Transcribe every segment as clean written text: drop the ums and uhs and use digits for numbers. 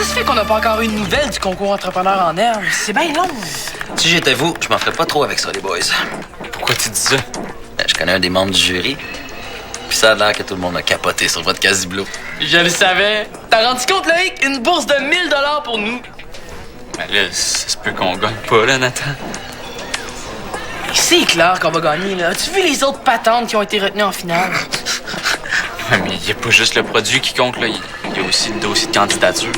ça se fait qu'on n'a pas encore eu de nouvelles du concours entrepreneur en herbe? C'est bien long. Si j'étais vous, je m'en ferais pas trop avec ça, les boys. Pourquoi tu dis ça? Je connais un des membres du jury. Puis ça a l'air que tout le monde a capoté sur votre quasiblo. Je le savais. T'as rendu compte, Loïc? Une bourse de 1000 $ pour nous. Ben là, ça se peut qu'on gagne pas, là, Nathan. C'est clair qu'on va gagner, là. As-tu vu les autres patentes qui ont été retenues en finale? Ouais, mais il y a pas juste le produit qui compte, là. Il y a aussi le dossier de candidature.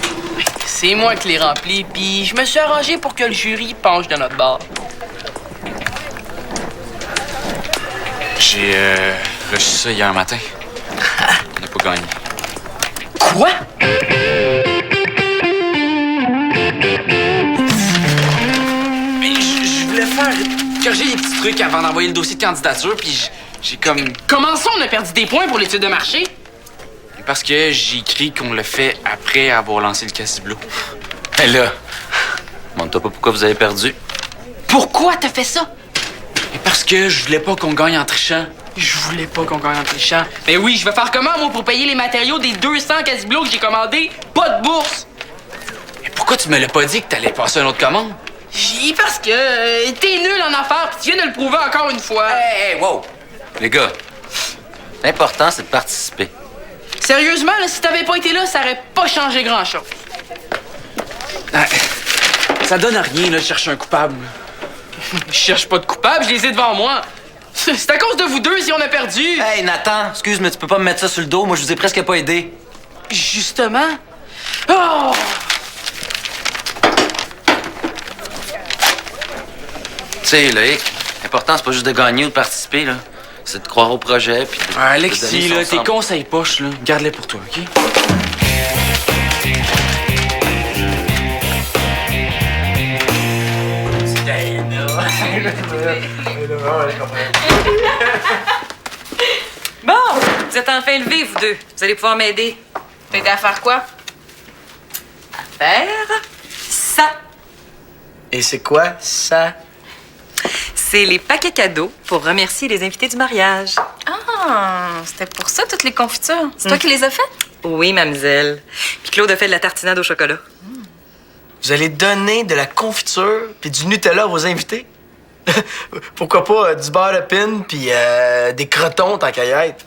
C'est moi qui l'ai rempli, puis je me suis arrangé pour que le jury penche de notre bord. J'ai reçu ça hier matin. On n'a pas gagné. Quoi? Mais je voulais faire corriger les petits trucs avant d'envoyer le dossier de candidature, puis j'ai comme... Comment ça, on a perdu des points pour l'étude de marché? Parce que j'ai écrit qu'on le fait après avoir lancé le Casiblo. Et là... Demande-toi pas pourquoi vous avez perdu. Pourquoi t'as fait ça? Et parce que je voulais pas qu'on gagne en trichant. Je voulais pas qu'on gagne en trichant. Mais oui, je vais faire comment, moi, pour payer les matériaux des 200 Casiblos que j'ai commandés? Pas de bourse! Mais pourquoi tu me l'as pas dit que t'allais passer une autre commande? Parce que t'es nul en affaires, pis tu viens de le prouver encore une fois. Hey, wow! Les gars, l'important, c'est de participer. Sérieusement, là, si t'avais pas été là, ça aurait pas changé grand-chose. Ah, ça donne à rien, là, de chercher un coupable. Je cherche pas de coupable, je les ai devant moi. C'est à cause de vous deux si on a perdu. Hey, Nathan, excuse, mais tu peux pas me mettre ça sur le dos. Moi, je vous ai presque pas aidé. Justement. Oh! Tu sais, Loïc, l'important, c'est pas juste de gagner ou de participer, là. C'est de croire au projet, puis de... Alexis, de là, donner son tes sang. conseils poches, là, garde-les pour toi, OK? Bon, vous êtes enfin levés, vous deux. Vous allez pouvoir m'aider. T'aider à faire quoi? Faire ça. Et c'est quoi, ça? C'est les paquets cadeaux pour remercier les invités du mariage. Ah, c'était pour ça, toutes les confitures. C'est toi qui les as faites? Oui, mademoiselle. Puis Claude a fait de la tartinade au chocolat. Vous allez donner de la confiture puis du Nutella à vos invités? Pourquoi pas du beurre de pin puis des crotons tant qu'à y être?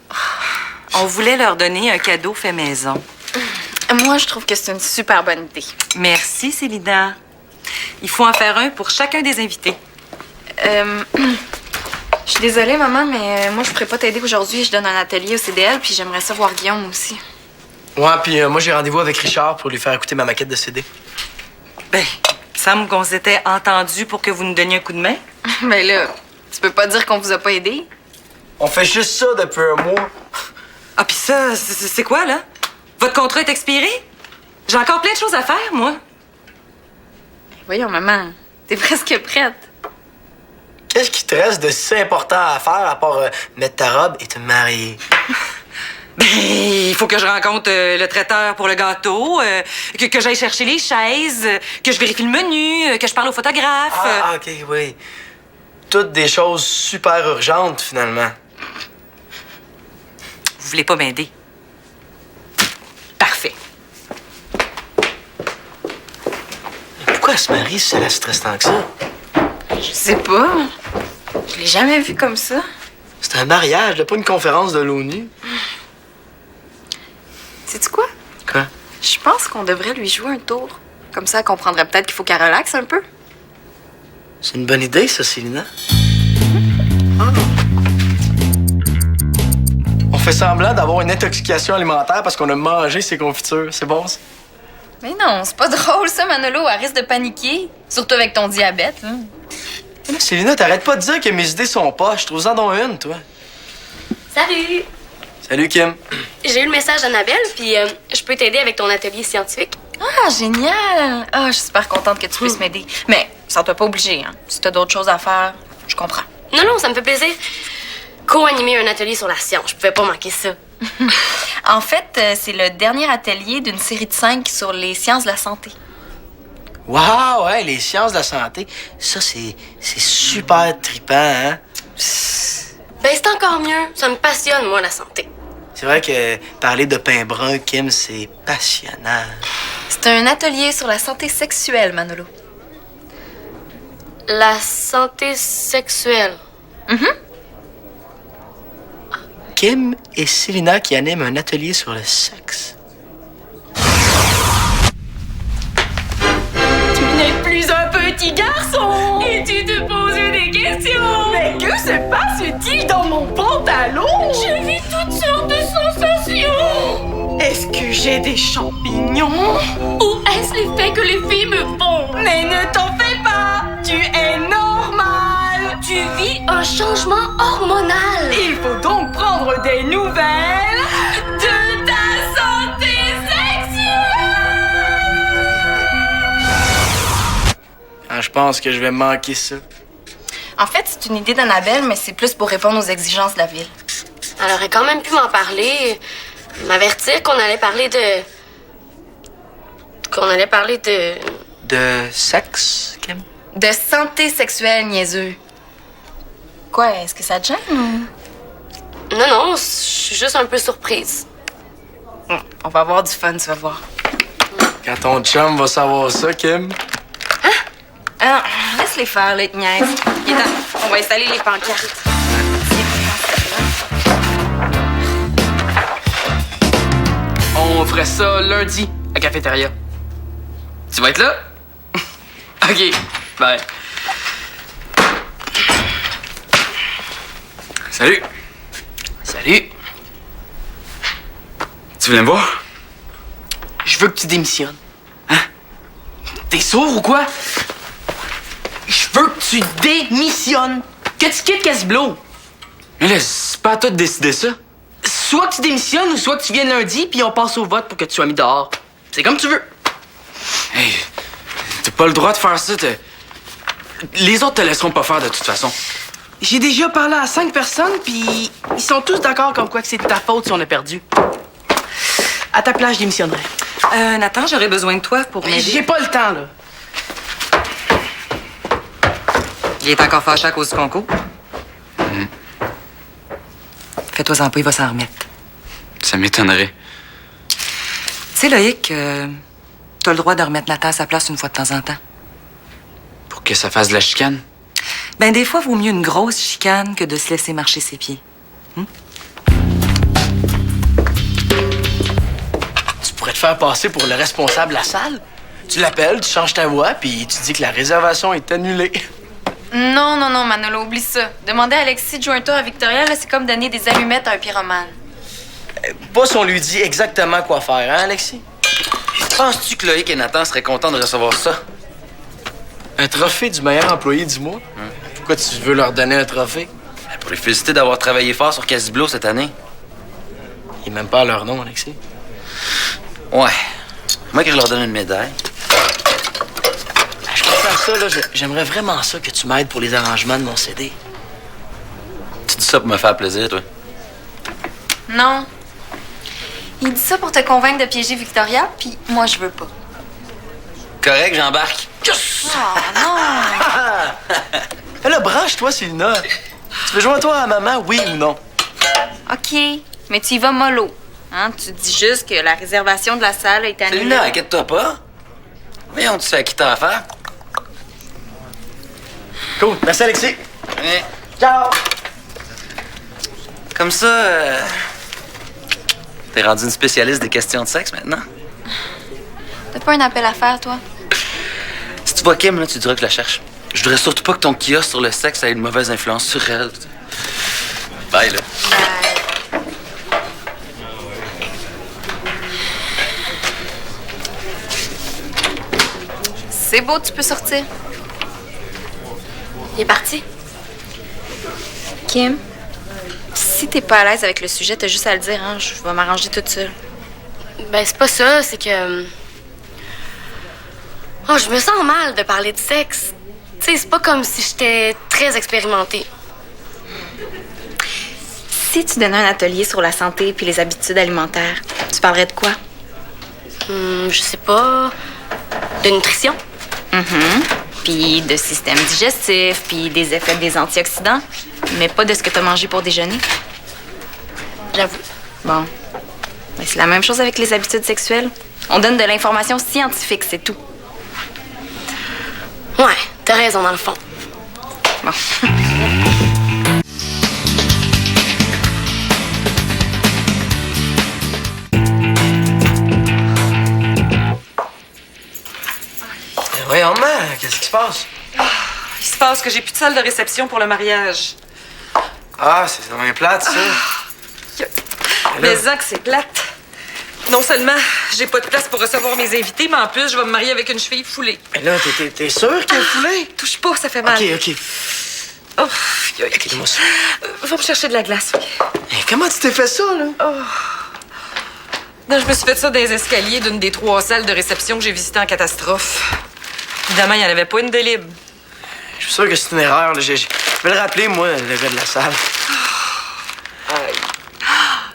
On voulait leur donner un cadeau fait maison. Moi, je trouve que c'est une super bonne idée. Merci, Célina. Il faut en faire un pour chacun des invités. Je suis désolée, maman, mais moi, je pourrais pas t'aider aujourd'hui. Je donne un atelier au CDL, puis j'aimerais ça voir Guillaume aussi. Ouais, puis moi j'ai rendez-vous avec Richard pour lui faire écouter ma maquette de CD. Ben, il semble qu'on s'était entendus pour que vous nous donniez un coup de main. Mais là, tu peux pas dire qu'on vous a pas aidé? On fait juste ça depuis un mois. Ah, puis ça, c'est quoi, là? Votre contrat est expiré? J'ai encore plein de choses à faire, moi. Voyons, maman, t'es presque prête. Qu'est-ce qui te reste de si important à faire à part mettre ta robe et te marier? Ben, il faut que je rencontre le traiteur pour le gâteau, que j'aille chercher les chaises, que je vérifie le menu, que je parle au photographe. Ah, OK, oui. Toutes des choses super urgentes, finalement. Vous voulez pas m'aider? Parfait. Pourquoi elle se marie si ça la stresse tant que ça? Je sais pas. Je l'ai jamais vu comme ça. C'est un mariage, pas une conférence de l'ONU. Sais-tu quoi? Quoi? Je pense qu'on devrait lui jouer un tour. Comme ça, elle comprendrait peut-être qu'il faut qu'elle relaxe un peu. C'est une bonne idée, ça, Célina. On fait semblant d'avoir une intoxication alimentaire parce qu'on a mangé ses confitures. C'est bon, ça? Mais non, c'est pas drôle, ça, Manolo. Elle risque de paniquer. Surtout avec ton diabète, là. Mais là, Célina, t'arrêtes pas de dire que mes idées sont poches. Trouve-en donc une, toi. Salut! Salut, Kim. J'ai eu le message d'Annabelle, puis je peux t'aider avec ton atelier scientifique. Ah, génial! Ah, je suis super contente que tu puisses m'aider. Mais ça t'a pas obligé, hein. Si t'as d'autres choses à faire, je comprends. Non, non, ça me fait plaisir. Co-animer un atelier sur la science, je pouvais pas manquer ça. En fait, c'est le dernier atelier d'une série de 5 sur les sciences de la santé. Wow, ouais, les sciences de la santé. Ça, c'est super trippant, hein? Ben, c'est encore mieux. Ça me passionne, moi, la santé. C'est vrai que parler de pain brun, Kim, c'est passionnant. C'est un atelier sur la santé sexuelle, Manolo. La santé sexuelle. Kim et Célina qui animent un atelier sur le sexe. Tu n'es plus un petit garçon! Et tu te poses des questions! Mais que se passe-t-il dans mon pantalon? Je vis toutes sortes de sensations! Est-ce que j'ai des champignons? Ou est-ce l'effet que les filles me font? Mais ne t'en fais pas! Tu es normal! Tu vis un changement hormonal. Il faut donc prendre des nouvelles de ta santé sexuelle! Ah, je pense que je vais manquer ça. En fait, c'est une idée d'Annabelle, mais c'est plus pour répondre aux exigences de la ville. Elle aurait quand même pu m'en parler, m'avertir qu'on allait parler de... De sexe, Kim? De santé sexuelle, niaiseux. Quoi, est-ce que ça te gêne ou... Non, je suis juste un peu surprise. On va avoir du fun, tu vas voir. Quand ton chum va savoir ça, Kim? Ah, laisse-les faire, les niaises. On va installer les pancartes. On ferait ça lundi à cafétéria. Tu vas être là? OK. Bye. Salut. Salut. Tu viens me voir? Je veux que tu démissionnes. Hein? T'es sourd ou quoi? Je veux que tu démissionnes. Que tu quittes Casblo. Mais là, c'est pas à toi de décider ça. Soit que tu démissionnes ou soit que tu viennes lundi puis on passe au vote pour que tu sois mis dehors. C'est comme tu veux. Hey, t'as pas le droit de faire ça. Les autres te laisseront pas faire de toute façon. J'ai déjà parlé à 5 personnes puis ils sont tous d'accord comme quoi que c'est de ta faute si on a perdu. À ta place, je démissionnerais. Nathan, j'aurais besoin de toi pour m'aider. J'ai pas le temps, là. Il est encore fâché à cause du concours. Fais-toi-en pas, il va s'en remettre. Ça m'étonnerait. Tu sais, Loïc, t'as le droit de remettre Nathan à sa place une fois de temps en temps. Pour que ça fasse de la chicane. Ben, des fois, vaut mieux une grosse chicane que de se laisser marcher ses pieds. Tu pourrais te faire passer pour le responsable de la salle. Tu l'appelles, tu changes ta voix, puis tu dis que la réservation est annulée. Non, Manolo, oublie ça. Demander à Alexis de jouer un tour à Victoria, là, c'est comme donner des allumettes à un pyromane. Pas si on lui dit exactement quoi faire, hein, Alexis? Penses-tu que Loïc et Nathan seraient contents de recevoir ça? Un trophée du meilleur employé du mois? Pourquoi tu veux leur donner un trophée? Pour les féliciter d'avoir travaillé fort sur Casiblo cette année. Ils n'aiment pas leur nom, Alexis. Ouais. Moi que je leur donne une médaille. Je pensais à ça, là. J'aimerais vraiment ça que tu m'aides pour les arrangements de mon CD. Tu dis ça pour me faire plaisir, toi? Non. Il dit ça pour te convaincre de piéger Victoria, puis moi, je veux pas. Correct, j'embarque. Oh non! Fais là, branche-toi, Célina. Tu veux jouer à toi à maman, oui ou non? OK, mais tu y vas mollo. Hein? Tu dis juste que la réservation de la salle est annulée. Célina, inquiète-toi pas. Voyons, tu sais à qui t'as affaire? Cool. Merci, Alexis. Ouais. Ciao! Comme ça, t'es rendu une spécialiste des questions de sexe maintenant? T'as pas un appel à faire, toi? Si tu vois Kim, là, tu diras que je la cherche. Je voudrais surtout pas que ton kiosque sur le sexe ait une mauvaise influence sur elle. Bye, là. C'est beau, tu peux sortir. Il est parti. Kim, si t'es pas à l'aise avec le sujet, t'as juste à le dire, hein? Je vais m'arranger toute seule. Ben, c'est pas ça, c'est que... Oh, je me sens mal de parler de sexe. Tu sais, c'est pas comme si j'étais très expérimentée. Si tu donnais un atelier sur la santé puis les habitudes alimentaires, tu parlerais de quoi? Je sais pas... De nutrition? Puis de système digestif, puis des effets des antioxydants, mais pas de ce que t'as mangé pour déjeuner. J'avoue. Bon. Ben, c'est la même chose avec les habitudes sexuelles. On donne de l'information scientifique, c'est tout. Ouais, t'as raison dans le fond. Bon. Voyons, maman, qu'est-ce qui se passe? Il se passe que j'ai plus de salle de réception pour le mariage. Ah, c'est vraiment plate, ça. Mais que c'est plate. Non seulement j'ai pas de place pour recevoir mes invités, mais en plus, je vais me marier avec une cheville foulée. Mais là, t'es sûr qu'elle est foulée? Touche pas, ça fait mal. OK. Oh, OK, donne-moi ça. Va me chercher de la glace, OK? Hey, comment tu t'es fait ça, là? Non, je me suis fait ça dans les escaliers d'une des 3 salles de réception que j'ai visitées en catastrophe. Évidemment, il n'y en avait pas une de libre. Je suis sûr que c'est une erreur, là. Je vais le rappeler, moi, le gars de la salle.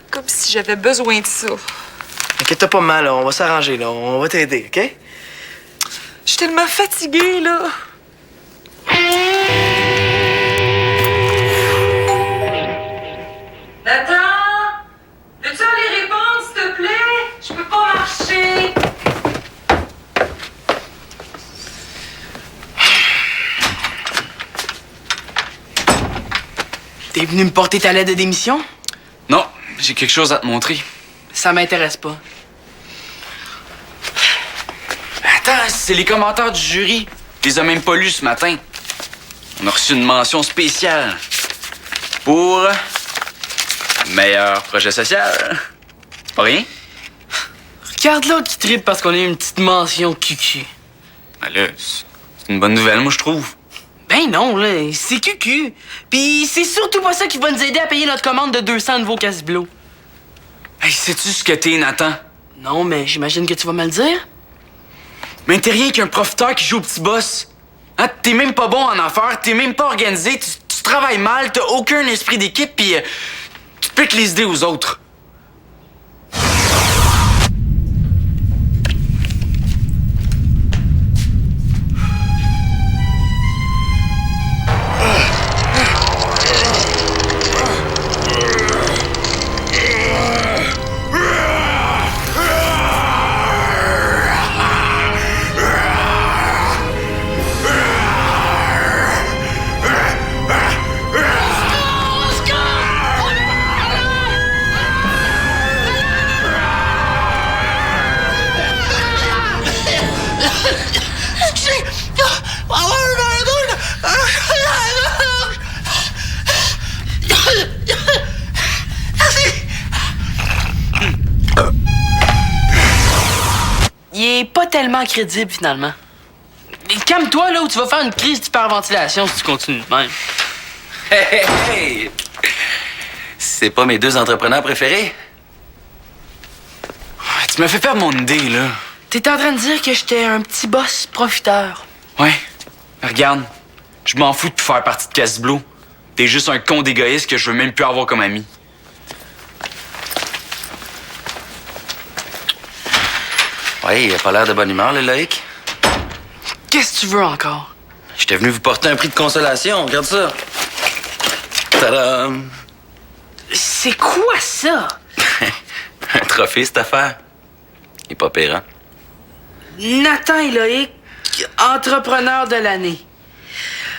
Comme si j'avais besoin de ça. Inquiète-toi pas mal, là. On va s'arranger, là. On va t'aider, OK? Je suis tellement fatiguée, là. Nathan! Peux-tu aller répondre, s'il te plaît? Je peux pas marcher. T'es venu me porter ta lettre de démission? Non, j'ai quelque chose à te montrer. Ça m'intéresse pas. Attends, c'est les commentaires du jury. Je les ai même pas lus ce matin. On a reçu une mention spéciale pour meilleur projet social. C'est pas rien? Regarde là qui tripe parce qu'on a eu une petite mention cucu. Ben là, c'est une bonne nouvelle, moi, je trouve. Ben non, là, c'est cucu. Puis c'est surtout pas ça qui va nous aider à payer notre commande de 200 nouveaux casse-blots. Hey, sais-tu ce que t'es, Nathan? Non, mais j'imagine que tu vas me le dire. Mais t'es rien qu'un profiteur qui joue au petit boss. Hein? T'es même pas bon en affaires, t'es même pas organisé, tu travailles mal, t'as aucun esprit d'équipe, pis tu te piques les idées aux autres. Il est pas tellement crédible, finalement. Calme-toi, là, où tu vas faire une crise d'hyperventilation si tu continues de même. Hey! C'est pas mes 2 entrepreneurs préférés? Tu m'as fait perdre mon idée, là. T'es en train de dire que j'étais un petit boss profiteur. Ouais. Regarde, je m'en fous de te faire partie de Casse-Blot. T'es juste un con d'égoïste que je veux même plus avoir comme ami. Ouais, il a pas l'air de bonne humeur, le Loïc. Qu'est-ce que tu veux encore? J'étais venu vous porter un prix de consolation, regarde ça. Tadam! C'est quoi ça? Un trophée, cette affaire. Il est pas pire, hein? Nathan et Loïc, entrepreneur de l'année.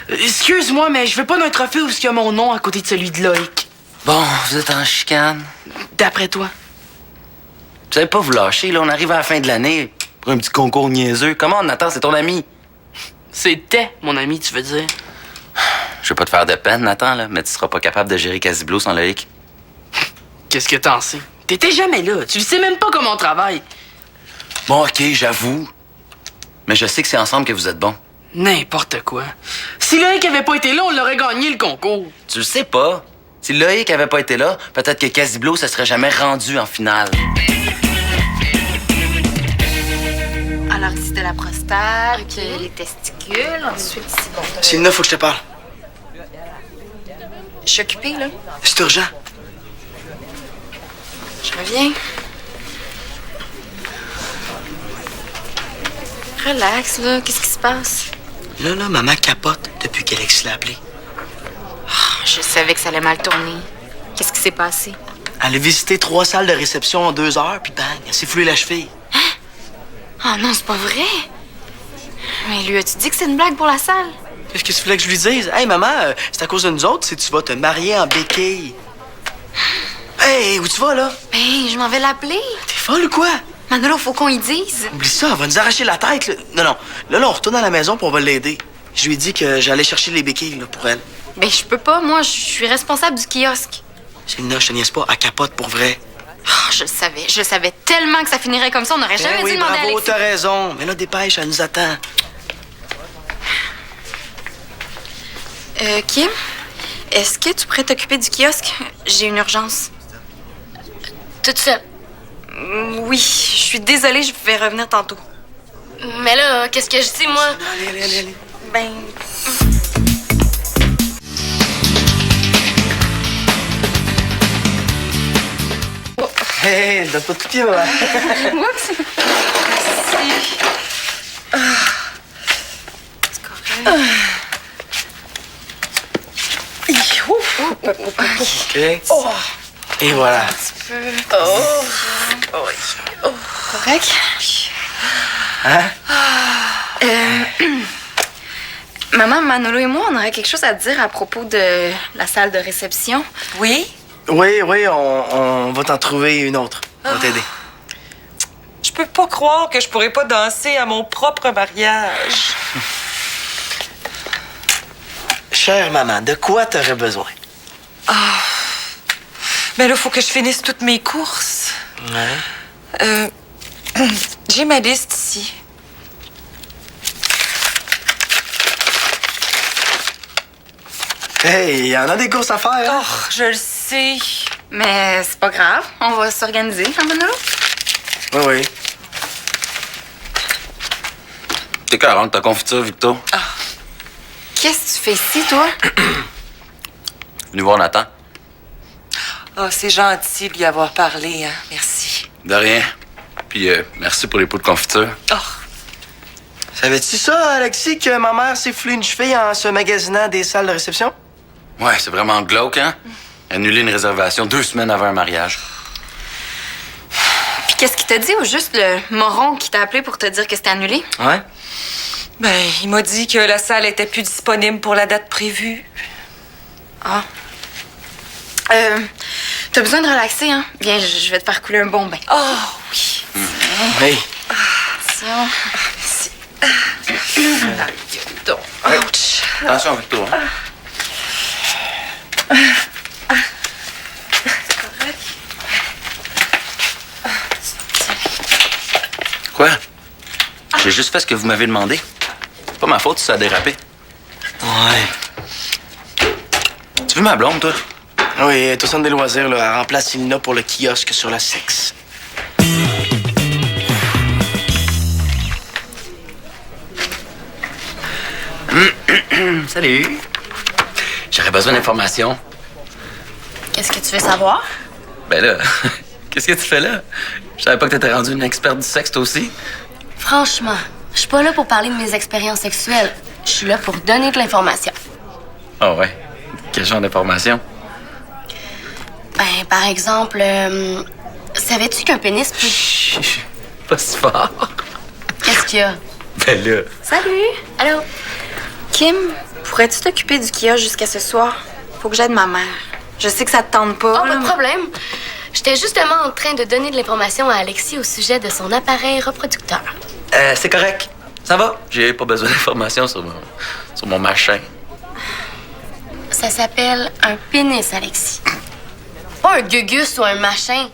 Excuse-moi, mais je veux pas d'un trophée où il y a mon nom à côté de celui de Loïc. Bon, vous êtes en chicane. D'après toi. Vous savez pas vous lâcher, là. On arrive à la fin de l'année pour un petit concours niaiseux. Comment, Nathan, c'est ton ami? C'était mon ami, tu veux dire? Je veux pas te faire de peine, Nathan, là, mais tu seras pas capable de gérer Casiblo sans Loïc. Qu'est-ce que t'en sais? T'étais jamais là. Tu le sais même pas comment on travaille. Bon, OK, j'avoue. Mais je sais que c'est ensemble que vous êtes bons. N'importe quoi. Si Loïc avait pas été là, on l'aurait gagné le concours. Tu le sais pas. Si Loïc avait pas été là, peut-être que Casiblo se serait jamais rendu en finale. Alors, ici de la prostate, les testicules, ensuite ici, bon. Sylvia, faut que je te parle. Je suis occupée, là. C'est urgent. Je reviens. Relax, là. Qu'est-ce qui se passe? Là, maman capote depuis qu'Alexis l'a appelé. Je savais que ça allait mal tourner. Qu'est-ce qui s'est passé? Elle a visité 3 salles de réception en 2 heures, puis bang, elle s'est foulée la cheville. Oh non, c'est pas vrai. Mais lui, as-tu dit que c'est une blague pour la salle? Qu'est-ce que tu voulais que je lui dise? Hey, maman, c'est à cause de nous autres si tu vas te marier en béquille. Hey, où tu vas, là? Ben, je m'en vais l'appeler. T'es folle ou quoi? Manolo, faut qu'on y dise. Oublie ça, elle va nous arracher la tête, là. Non. Là, on retourne à la maison pour on va l'aider. Je lui ai dit que j'allais chercher les béquilles, là, pour elle. Ben, je peux pas. Moi, je suis responsable du kiosque. Célina, je te niaise pas, elle capote pour vrai. Oh, je le savais. Je savais tellement que ça finirait comme ça. On n'aurait jamais oui, dû demander à bravo, Alexis. t'as raison. Mais là, dépêche, elle nous attend. Kim, est-ce que tu pourrais t'occuper du kiosque? J'ai une urgence. Toute seule. Oui, je suis désolée, je vais revenir tantôt. Mais là, qu'est-ce que je dis, moi? Allez. Ben, Hey, donne pas de coup de pied, maman. oups. Merci. C'est correct. OK. Et voilà. Correct? Hein? Maman, Manolo et moi, on aurait quelque chose à te dire à propos de la salle de réception. Oui? Oui, on va t'en trouver une autre. On va t'aider. Je peux pas croire que je pourrais pas danser à mon propre mariage. Chère maman, de quoi t'aurais besoin? Mais là, faut que je finisse toutes mes courses. Ouais. J'ai ma liste ici. Hey, il y en a des courses à faire. Hein? Oh, je le sais. Mais c'est pas grave, on va s'organiser, hein, Manolo? Oui. T'es carré ta confiture, Victor. Qu'est-ce que tu fais ici, toi? Venu voir Nathan. Oh, c'est gentil de lui avoir parlé, hein. Merci. De rien. Puis, merci pour les pots de confiture. Oh, Savais-tu ça, Alexis, que ma mère s'est foulée une cheville en se magasinant des salles de réception? Ouais, c'est vraiment glauque, hein? Annuler une réservation 2 semaines avant un mariage. Puis qu'est-ce qu'il t'a dit ou juste le moron qui t'a appelé pour te dire que c'était annulé? Ouais. ben, il m'a dit que la salle était plus disponible pour la date prévue. Ah. T'as besoin de relaxer, hein? Viens, je vais te faire couler un bon bain. Oh, oui. Hey. Attention. Donc, ouch. Attention, Victor. Hein? Quoi? J'ai juste fait ce que vous m'avez demandé. C'est pas ma faute si ça a dérapé. Ouais. Tu veux ma blonde, toi? Oui, elle est au centre des loisirs, là. Elle remplace Célina pour le kiosque sur le sexe. Salut. J'aurais besoin d'informations. Qu'est-ce que tu veux savoir? Ben là, qu'est-ce que tu fais là? Je savais pas que t'étais rendue une experte du sexe, toi aussi. Franchement, je suis pas là pour parler de mes expériences sexuelles. Je suis là pour donner de l'information. Ah ouais? Quel genre d'informations? Ben, par exemple, savais-tu qu'un pénis peut... Chut, pas si fort. Qu'est-ce qu'il y a? Ben là. Salut! Allô? Kim, pourrais-tu t'occuper du kiosque jusqu'à ce soir? Faut que j'aide ma mère. Je sais que ça te tente pas. Oh, là, pas de mais- problème. J'étais justement en train de donner de l'information à Alexis au sujet de son appareil reproducteur. C'est correct. Ça va? J'ai pas besoin d'informations sur mon machin. Ça s'appelle un pénis, Alexis. Pas un gugus ou un machin.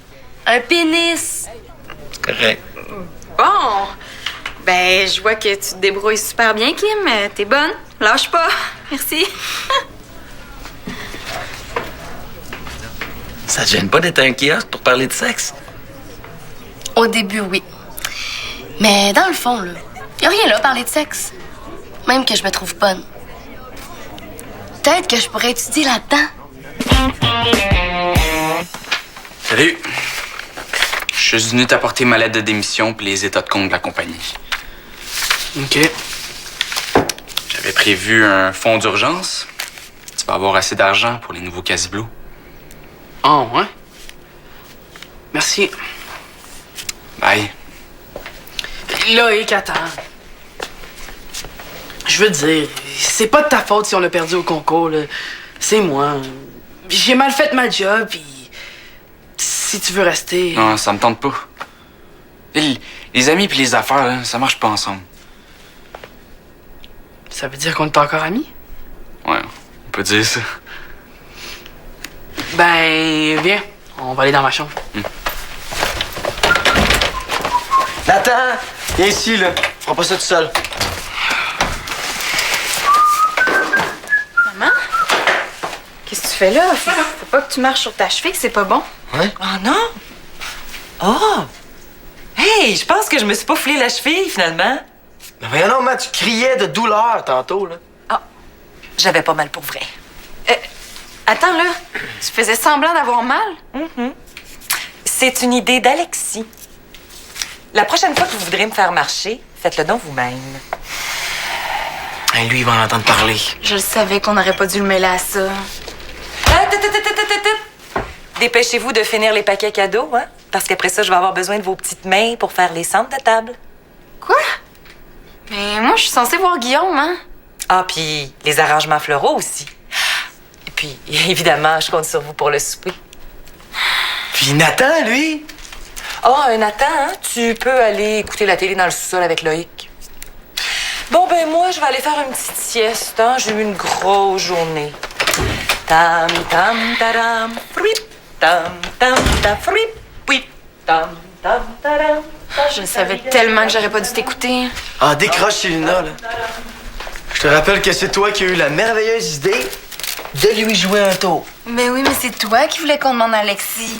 Un pénis. C'est correct. Bon! Ben, je vois que tu te débrouilles super bien, Kim. T'es bonne. Lâche pas. Merci. Ça te gêne pas d'être à un kiosque pour parler de sexe? Au début, oui. Mais dans le fond, là, y a rien là, parler de sexe. Même que je me trouve bonne. Peut-être que je pourrais étudier là-dedans. Salut. Je suis juste venu t'apporter ma lettre de démission puis les états de compte de la compagnie. OK. J'avais prévu un fonds d'urgence. Tu vas avoir assez d'argent pour les nouveaux Casiblo. Oh, ouais? Merci. Bye. Loïc, attends. Je veux te dire, c'est pas de ta faute si on a perdu au concours, là. C'est moi. J'ai mal fait ma job, puis si tu veux rester... Non, ça me tente pas. Les amis puis les affaires, là, ça marche pas ensemble. Ça veut dire qu'on est encore amis? Ouais, on peut dire ça. Ben, viens, on va aller dans ma chambre. Nathan, viens ici, là. On fera pas ça tout seul. Maman? Qu'est-ce que tu fais là? Faut pas que tu marches sur ta cheville, c'est pas bon. Ouais? Oh non! Oh! Hey, je pense que je me suis pas foulé la cheville, finalement. Mais voyons non, Matt, tu criais de douleur tantôt, là. J'avais pas mal pour vrai. Attends, là. Tu faisais semblant d'avoir mal? C'est une idée d'Alexis. La prochaine fois que vous voudrez me faire marcher, faites-le donc vous-même. Hey, lui, il va en entendre parler. Je le savais qu'on n'aurait pas dû le mêler à ça. Dépêchez-vous de finir les paquets cadeaux, hein? Parce qu'après ça, je vais avoir besoin de vos petites mains pour faire les centres de table. Quoi? Mais moi, je suis censée voir Guillaume, hein? Ah, puis les arrangements floraux aussi. Et puis, évidemment, je compte sur vous pour le souper. Puis Nathan, lui? Nathan, hein? Tu peux aller écouter la télé dans le sous-sol avec Loïc. Bon, ben moi, je vais aller faire une petite sieste, hein? J'ai eu une grosse journée. Tam, tam, taram, fruip, tam, tam, ta, fruip, oui, tam, tam, taram. Je savais tellement que j'aurais pas dû t'écouter. Ah, décroche chez Luna, là. Je te rappelle que c'est toi qui as eu la merveilleuse idée de lui jouer un tour. Ben oui, mais c'est toi qui voulais qu'on demande à Alexis.